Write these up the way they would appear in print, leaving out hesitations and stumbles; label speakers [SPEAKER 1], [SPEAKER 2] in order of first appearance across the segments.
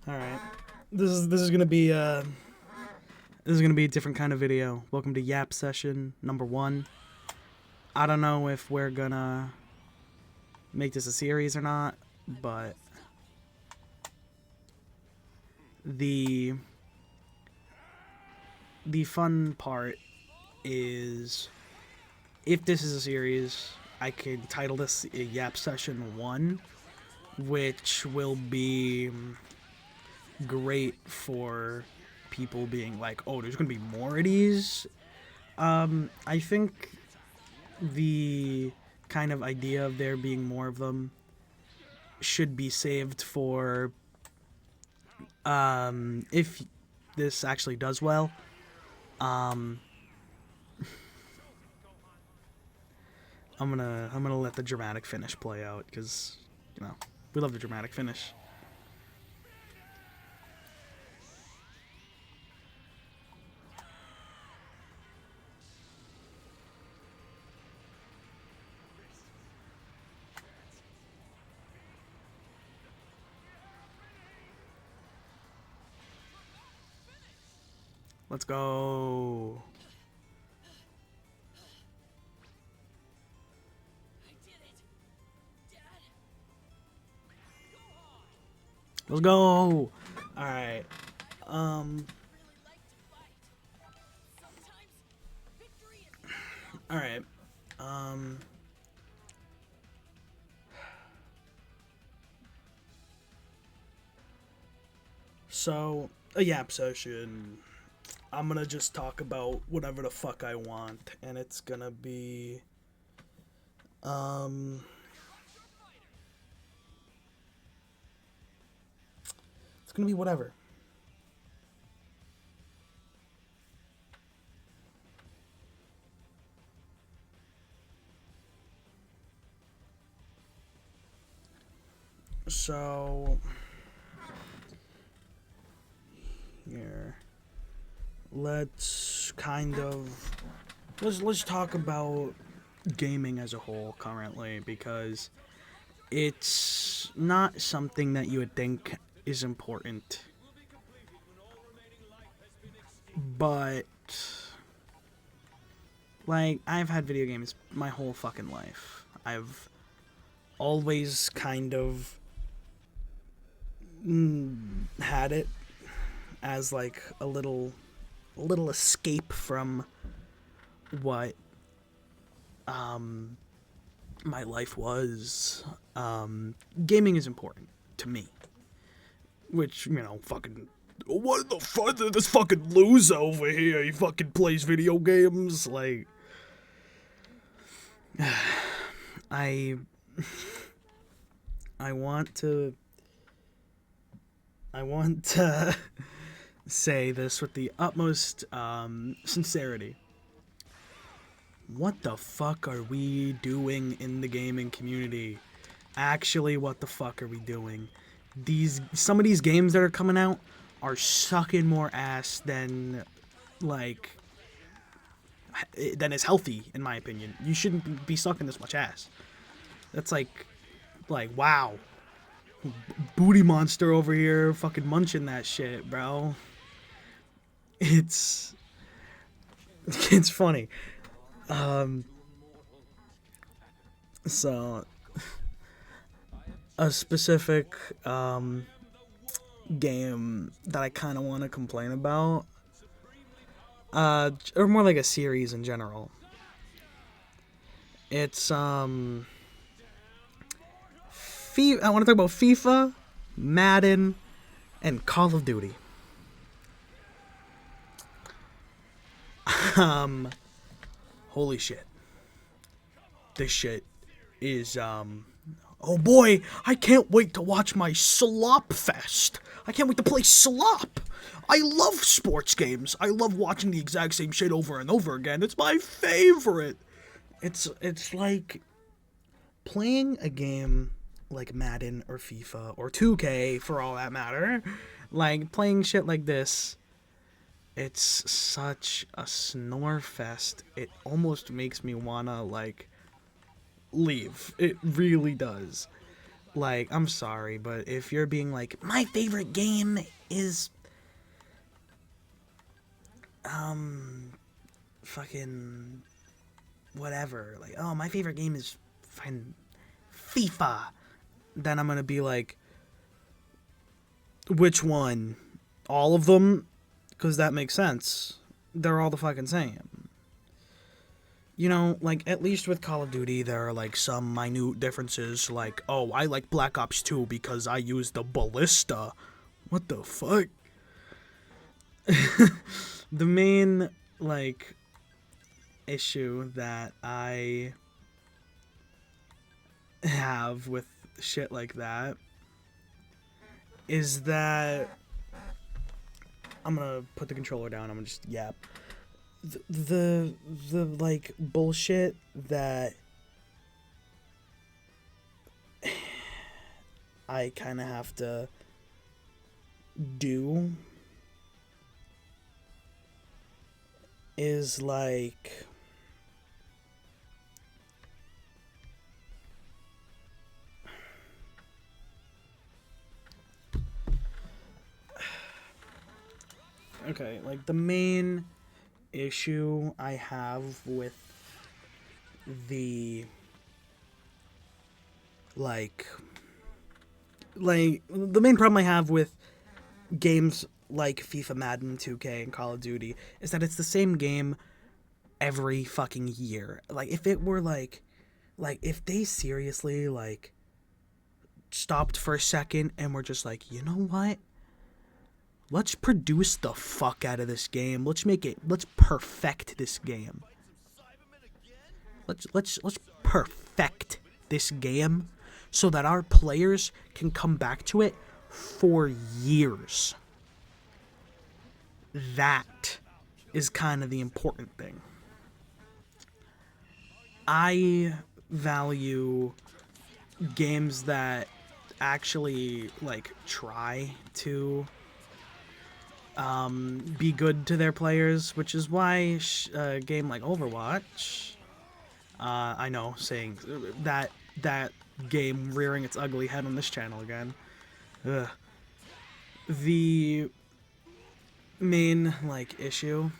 [SPEAKER 1] Alright. This is gonna be a different kind of video. Welcome to Yap Session number 1. I don't know if we're gonna make this a series or not, but the fun part is, if this is a series, I could title this Yap Session 1, which will be great for people being like, oh, there's gonna be more of these. I think the kind of idea of there being more of them should be saved for if this actually does well. I'm gonna let the dramatic finish play out, because you know we love the dramatic finish. Let's go. Let's go. All right. All right. So, a Yap session. I'm gonna just talk about whatever the fuck I want, and it's gonna be it's gonna be whatever. So here, let's talk about gaming as a whole currently, because it's not something that you would think is important, but like, I've had video games my whole fucking life. I've always kind of had it as like a little escape from what my life was. Gaming is important to me, which, you know, fucking, what the fuck, this fucking loser over here, he fucking plays video games, like, I want to say this with the utmost sincerity. What the fuck are we doing in the gaming community? Actually, what the fuck are we doing? Some of these games that are coming out are sucking more ass than, like, than is healthy, in my opinion. You shouldn't be sucking this much ass. That's like, wow. Booty monster over here fucking munching that shit, bro. It's funny. So a specific game that I kind of want to complain about, or more like a series in general. It's I want to talk about FIFA, Madden, and Call of Duty. Holy shit. This shit is, oh boy, I can't wait to watch my Slop Fest. I can't wait to play Slop. I love sports games. I love watching the exact same shit over and over again. It's my favorite. It's like playing a game like Madden or FIFA or 2K, for all that matter. Like, playing shit like this, it's such a snore fest. It almost makes me wanna, like, leave. It really does. Like, I'm sorry, but if you're being like, my favorite game is fucking whatever, like, oh, my favorite game is fucking FIFA, then I'm gonna be like, which one? All of them? Because that makes sense. They're all the fucking same. You know, like, at least with Call of Duty, there are, like, some minute differences, like, oh, I like Black Ops 2 because I use the ballista. What the fuck? The main, like, issue that I have with shit like that is that I'm gonna put the controller down. I'm gonna just yap. The like bullshit that I kind of have to do is like okay, like the main issue I have with the like the main problem I have with games like FIFA, Madden, 2K, and Call of Duty is that it's the same game every fucking year. Like, if it were like if they seriously like stopped for a second and were just like, you know what? Let's produce the fuck out of this game. Let's perfect this game. Let's perfect this game so that our players can come back to it for years. That is kind of the important thing. I value games that actually like try to be good to their players, which is why a game like Overwatch, I know, saying that game rearing its ugly head on this channel again. Ugh. The main like issue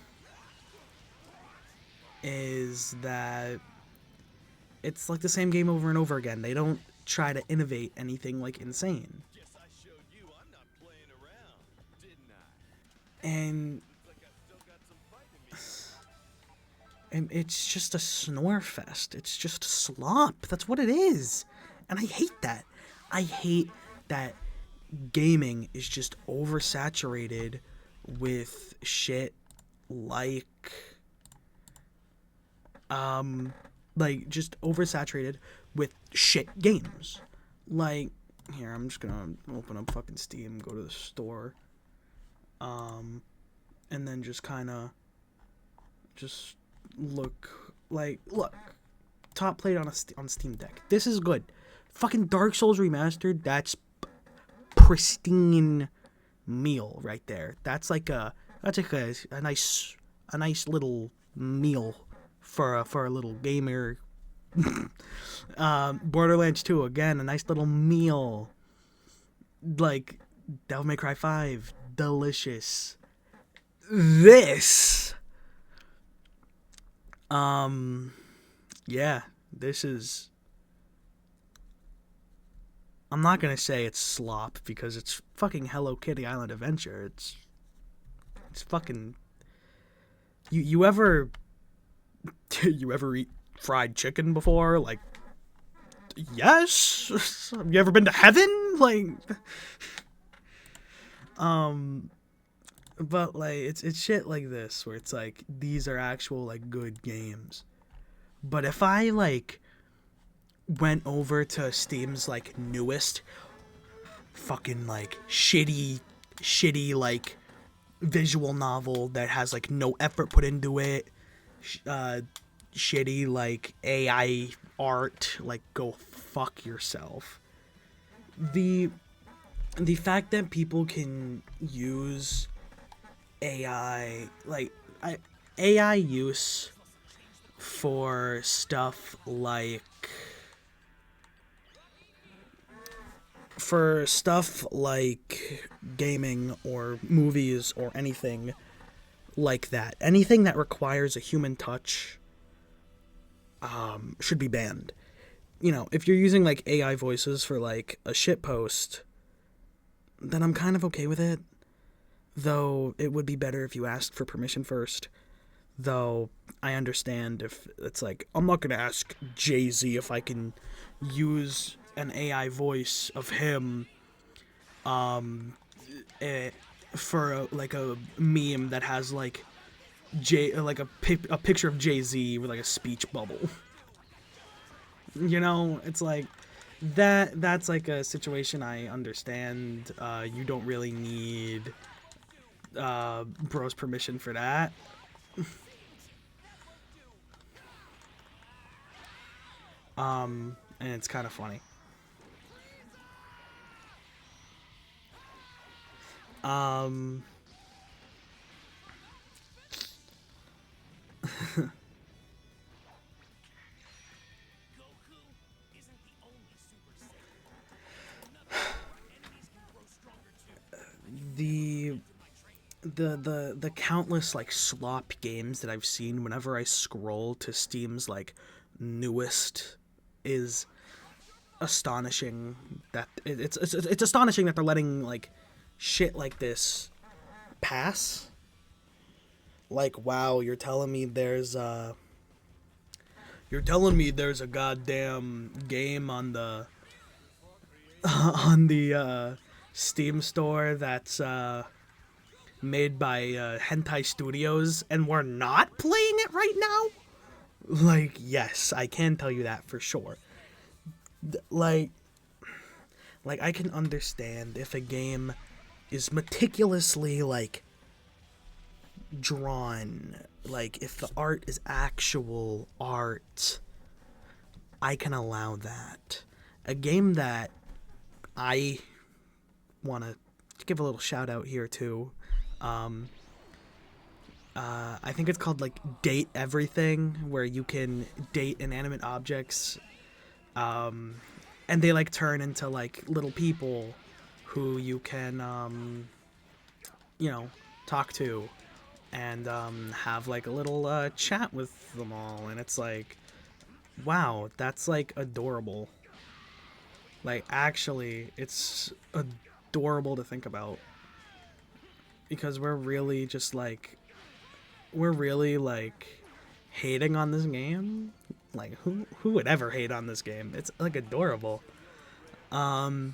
[SPEAKER 1] is that it's like the same game over and over again. They don't try to innovate anything like insane. And it's just a snore fest. It's just slop. That's what it is. And I hate that. I hate that gaming is just oversaturated with shit like just oversaturated with shit games. Like, here, I'm just gonna open up fucking Steam, go to the store, and then just kind of just look, top played on Steam Deck. This is good. Fucking Dark Souls Remastered, that's pristine meal right there. That's like a nice little meal for a little gamer. Borderlands 2, again, a nice little meal. Like Devil May Cry 5, delicious. This yeah, this is, I'm not gonna say it's slop because it's fucking Hello Kitty Island Adventure. It's fucking, you ever eat fried chicken before? Like, yes. Have you ever been to heaven? Like, but like it's shit like this where it's like these are actual like good games. But if I like went over to Steam's like newest fucking like shitty like visual novel that has like no effort put into it, shitty like AI art, like, go fuck yourself. The fact that people can use AI, like, AI use for stuff like for stuff like gaming or movies or anything like that, anything that requires a human touch should be banned. You know, if you're using like AI voices for like a shit post, then I'm kind of okay with it. Though it would be better if you asked for permission first. Though I understand if it's like, I'm not going to ask Jay-Z if I can use an AI voice of him for like a meme that has like like a picture of Jay-Z with like a speech bubble. You know, it's like that's like a situation I understand. You don't really need bro's permission for that. And it's kind of funny. the the countless like slop games that I've seen whenever I scroll to Steam's like newest is astonishing. That it's astonishing that they're letting like shit like this pass. Like, wow, you're telling me there's a goddamn game on the on the Steam store that's made by Hentai Studios, and we're not playing it right now? Like, yes, I can tell you that for sure. Like I can understand if a game is meticulously like drawn, like if the art is actual art, I can allow that. A game that I want to give a little shout out here too. I think it's called like Date Everything, where you can date inanimate objects, and they like turn into like little people who you can, you know, talk to and have like a little chat with them all, and it's like, wow, that's like adorable. Like, actually, it's adorable to think about, because we're really just like, we're really like hating on this game. Like, who would ever hate on this game? It's like adorable. My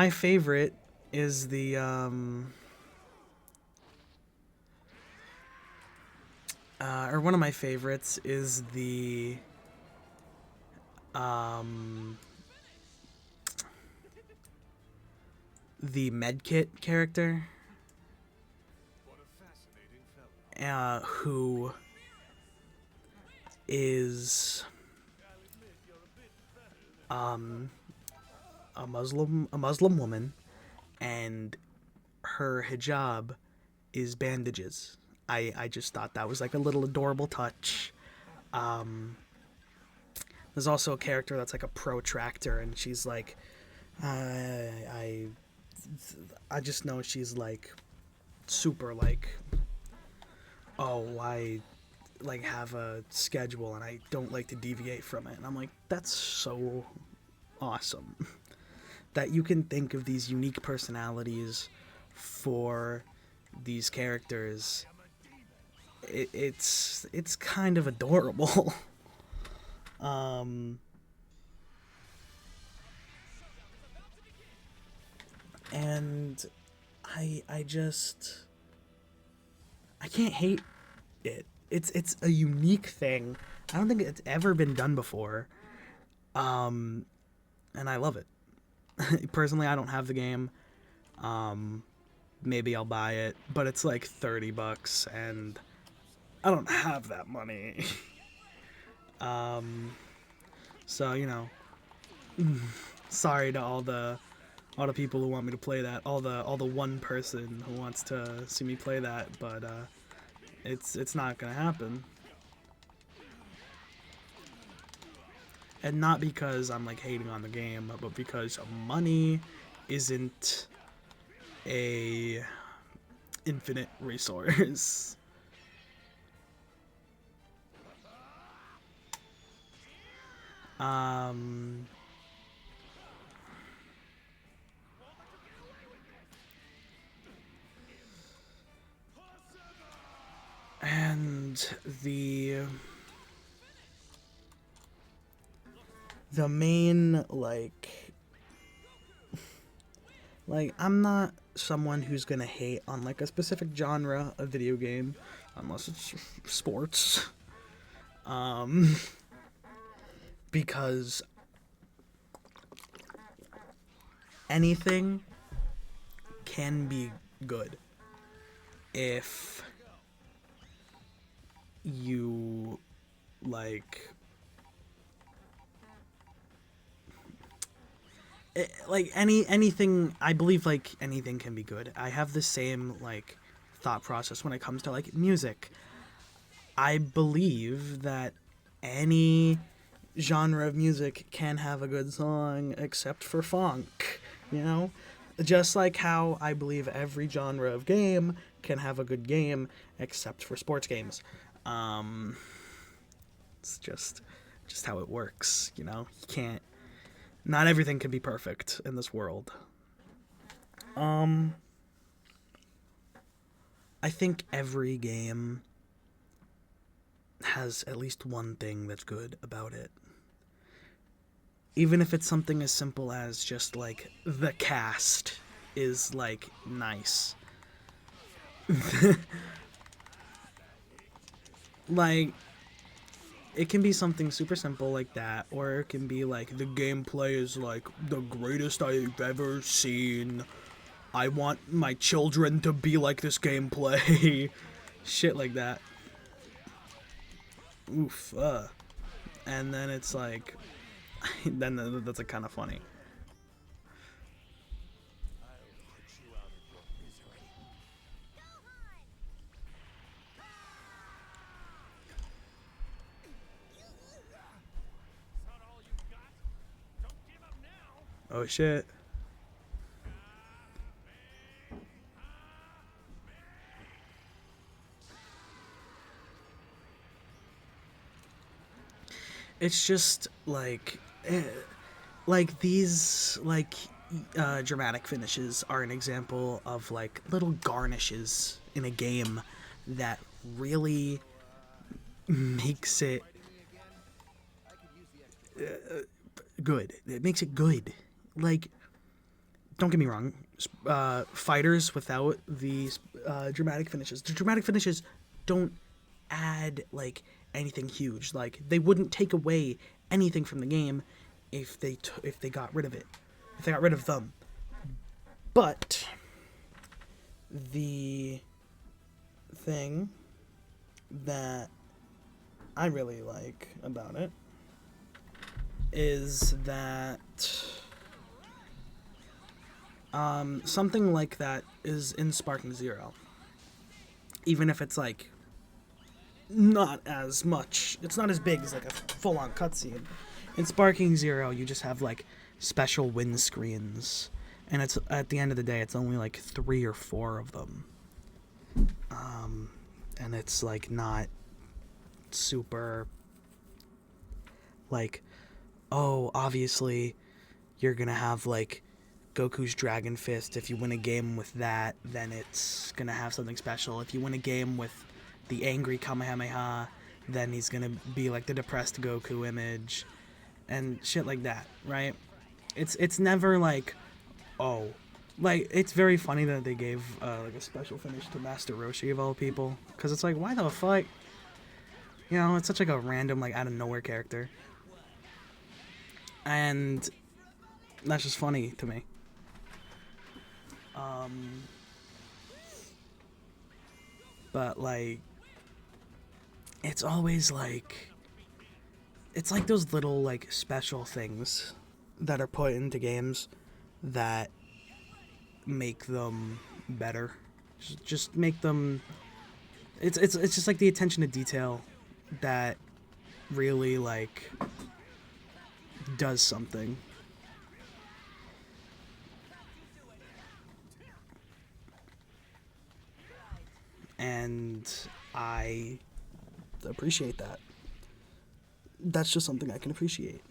[SPEAKER 1] favorite is the or one of my favorites is the medkit character, who is a Muslim woman, and her hijab is bandages. I just thought that was like a little adorable touch. There's also a character that's like a protractor, and she's like, I just know she's like super like, oh, I like have a schedule and I don't like to deviate from it. And I'm like, that's so awesome that you can think of these unique personalities for these characters. It's kind of adorable. And I just, I can't hate it. It's a unique thing. I don't think it's ever been done before. And I love it. Personally, I don't have the game. Maybe I'll buy it, but it's like $30 and I don't have that money. So, you know, sorry to all the people who want me to play that, all the one person who wants to see me play that, but it's not gonna happen. And not because I'm like hating on the game, but because money isn't a infinite resource. And the main like I'm not someone who's gonna hate on like a specific genre of video game unless it's sports. Because anything can be good if you like anything. I believe like anything can be good. I have the same like thought process when it comes to like music. I believe that any genre of music can have a good song except for funk, you know? Just like how I believe every genre of game can have a good game except for sports games. It's just how it works, you know? You can't, not everything can be perfect in this world. I think every game has at least one thing that's good about it. Even if it's something as simple as just like the cast is like nice. Like it can be something super simple like that, or it can be like the gameplay is like the greatest I've ever seen. I want my children to be like this gameplay. Shit like that. Oof. And then it's like, then that's like kind of funny. Oh shit. It's just like these dramatic finishes are an example of like little garnishes in a game that really makes it good. It makes it good. Like, don't get me wrong, fighters without these dramatic finishes, the dramatic finishes don't add like anything huge. Like they wouldn't take away anything from the game if they got rid of it, if they got rid of them. But the thing that I really like about it is that something like that is in Sparking Zero. Even if it's like not as much, it's not as big as like a full-on cutscene. In Sparking Zero, you just have like special windscreens, and it's at the end of the day, it's only like 3 or 4 of them, and it's like not super like, oh, obviously you're gonna have like Goku's Dragon Fist. If you win a game with that, then it's gonna have something special. If you win a game with the angry Kamehameha, then he's gonna be like the depressed Goku image and shit like that, right? It's never like, oh, like it's very funny that they gave like a special finish to Master Roshi of all people, because it's like, why the fuck, you know? It's such like a random like out of nowhere character, and that's just funny to me. But like, it's always like, it's like those little like special things that are put into games that make them better. Just make them. It's just like the attention to detail that really like does something. And I appreciate that. That's just something I can appreciate.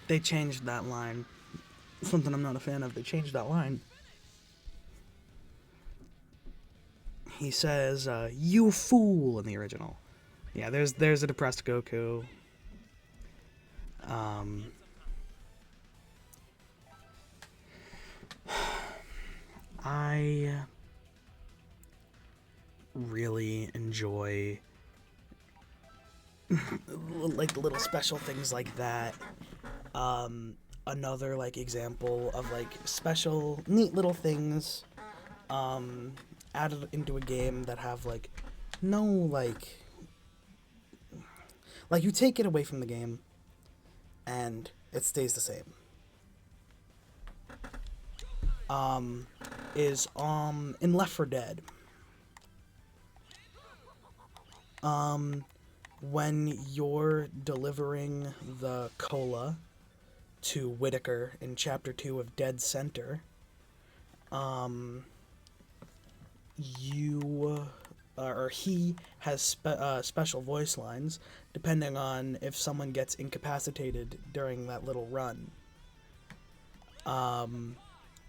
[SPEAKER 1] They changed that line. Something I'm not a fan of. They changed that line. He says, "You fool" in the original. Yeah, there's a depressed Goku. I really enjoy like little special things like that. Another like example of like special neat little things added into a game that have like no like you take it away from the game and it stays the same. Is in Left 4 Dead. When you're delivering the cola to Whitaker in Chapter 2 of Dead Center, you or he has special voice lines depending on if someone gets incapacitated during that little run. And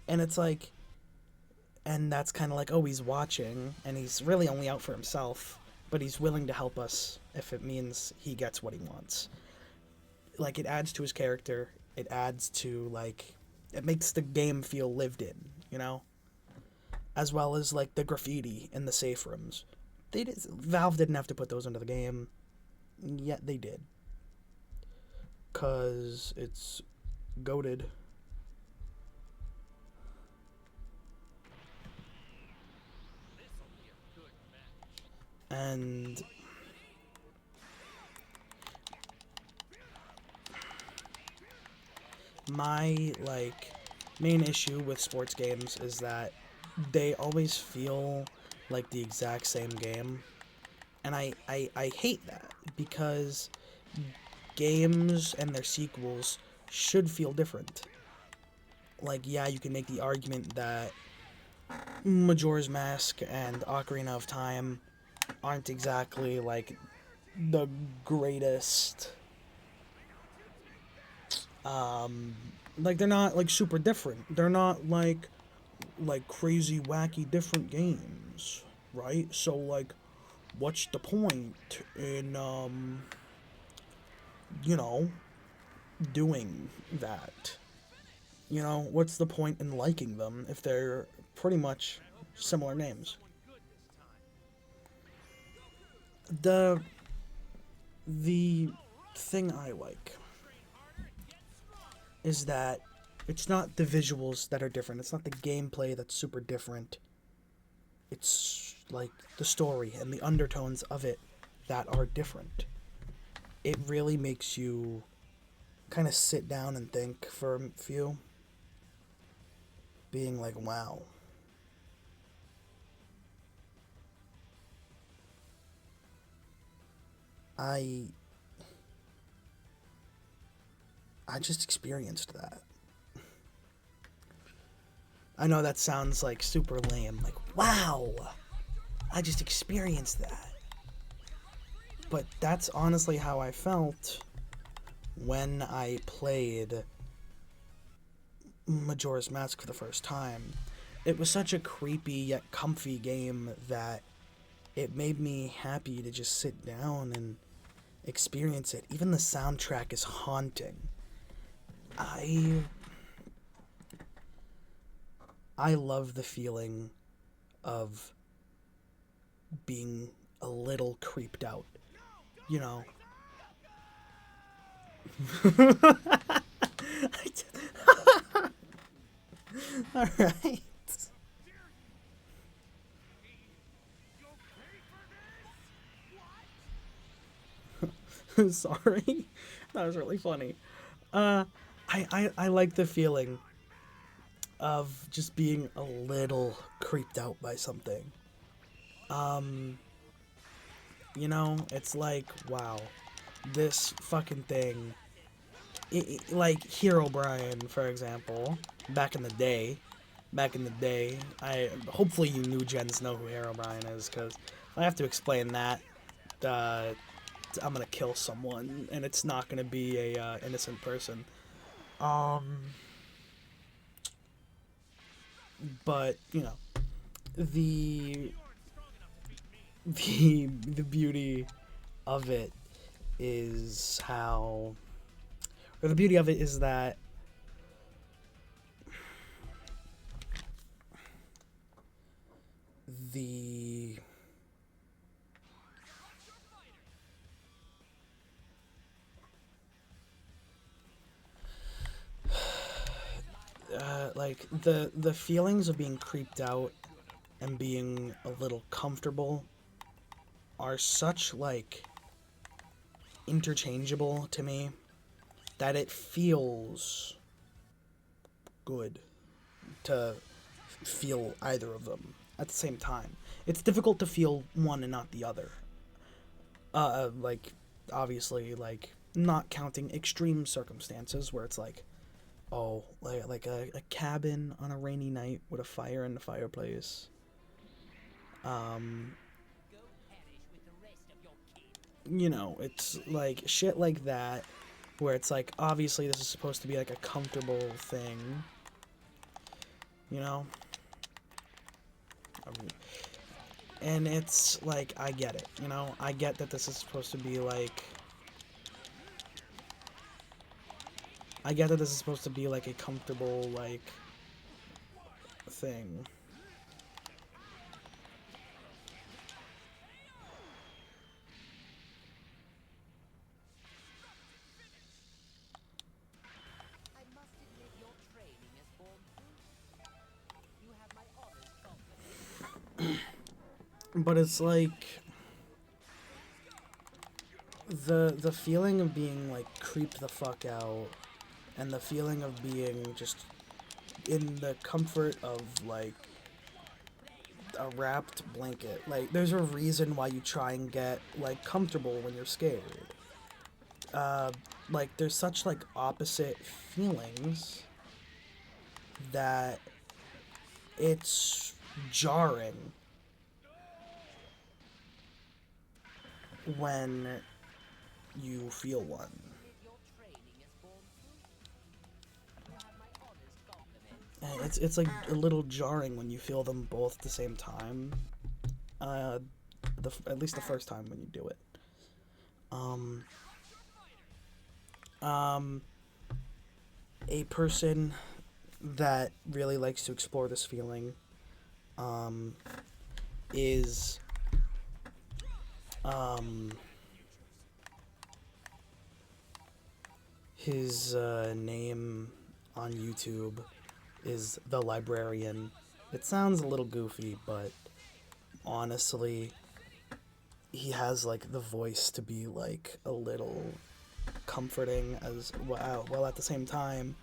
[SPEAKER 1] it's like, and that's kind of like, oh, he's watching, and he's really only out for himself, but he's willing to help us if it means he gets what he wants. Like, it adds to his character, it adds to, like, it makes the game feel lived in, you know? As well as, like, the graffiti in the safe rooms. Valve didn't have to put those into the game, yet they did. 'Cause it's goated. And my like main issue with sports games is that they always feel like the exact same game, and I hate that, because games and their sequels should feel different. Like, yeah, you can make the argument that Majora's Mask and Ocarina of Time aren't exactly like the greatest, like they're not like super different, they're not like crazy wacky different games, right? So like, what's the point in you know, doing that? You know, what's the point in liking them if they're pretty much similar names? The thing I like is that it's not the visuals that are different. It's not the gameplay that's super different. It's like the story and the undertones of it that are different. It really makes you kind of sit down and think for a few, being like, wow. I just experienced that. I know that sounds like super lame, like, wow, I just experienced that. But that's honestly how I felt when I played Majora's Mask for the first time. It was such a creepy yet comfy game that it made me happy to just sit down and experience it. Even the soundtrack is haunting. I love the feeling of being a little creeped out, you know. All right. Sorry. That was really funny. I like the feeling of just being a little creeped out by something. You know, it's like, wow, this fucking thing. Like Hero Brian, for example, back in the day. Back in the day, hopefully you new gens know who Hero Brian is, because I have to explain that. Uh, I'm gonna kill someone, and it's not gonna be a innocent person. Um, but you know, the the beauty of it is how, or the beauty of it is that the like the feelings of being creeped out and being a little comfortable are such like interchangeable to me that it feels good to feel either of them at the same time. It's difficult to feel one and not the other. Like obviously, like not counting extreme circumstances where it's like, oh, like a cabin on a rainy night with a fire in the fireplace. Um, you know, it's like shit like that, where it's like obviously this is supposed to be like a comfortable thing. You know, and it's like I get it. You know, I get that this is supposed to be like. I get that this is supposed to be like a comfortable like thing. But it's like the feeling of being like creeped the fuck out, and the feeling of being just in the comfort of like a wrapped blanket. Like there's a reason why you try and get like comfortable when you're scared. Like there's such like opposite feelings that it's jarring when you feel one. And it's like a little jarring when you feel them both at the same time. Uh, at least the first time when you do it. Um, um, a person that really likes to explore this feeling, um, is um, his name on YouTube is The Librarian. It sounds a little goofy, but honestly, he has like the voice to be like a little comforting as well, while at the same time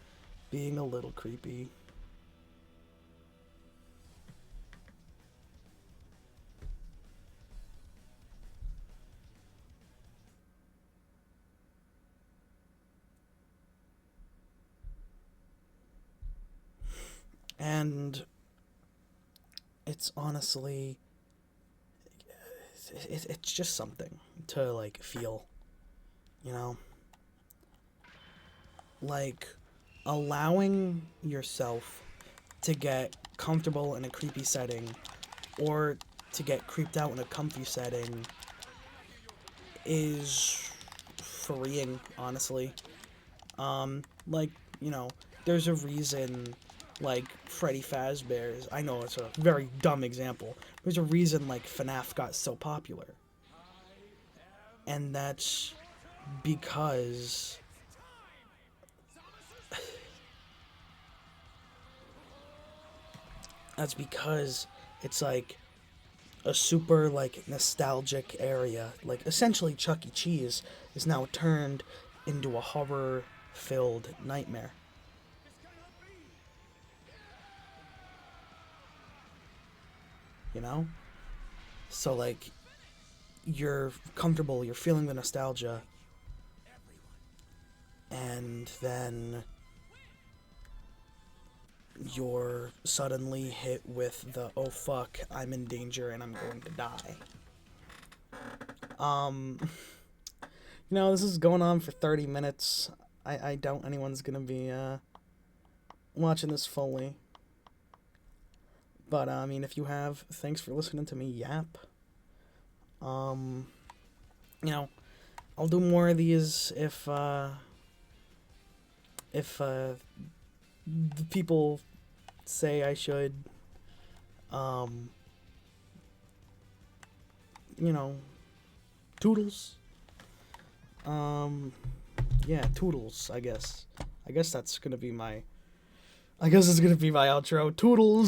[SPEAKER 1] being a little creepy. And it's honestly, it's just something to like feel, you know, like allowing yourself to get comfortable in a creepy setting or to get creeped out in a comfy setting is freeing, honestly. Like, you know, there's a reason, like, Freddy Fazbear's, I know it's a very dumb example, there's a reason, like, FNAF got so popular. And that's because it's like a super like nostalgic area. Like essentially Chuck E. Cheese is now turned into a horror-filled nightmare. You know? So, like, you're comfortable, you're feeling the nostalgia, and then you're suddenly hit with the, oh fuck, I'm in danger and I'm going to die. You know, this is going on for 30 minutes. I doubt anyone's gonna be, watching this fully. But, I mean, if you have, thanks for listening to me yap. You know, I'll do more of these if the people say I should. You know, toodles. Yeah, toodles, I guess. I guess that's gonna be my... I guess it's gonna be my outro. Toodles!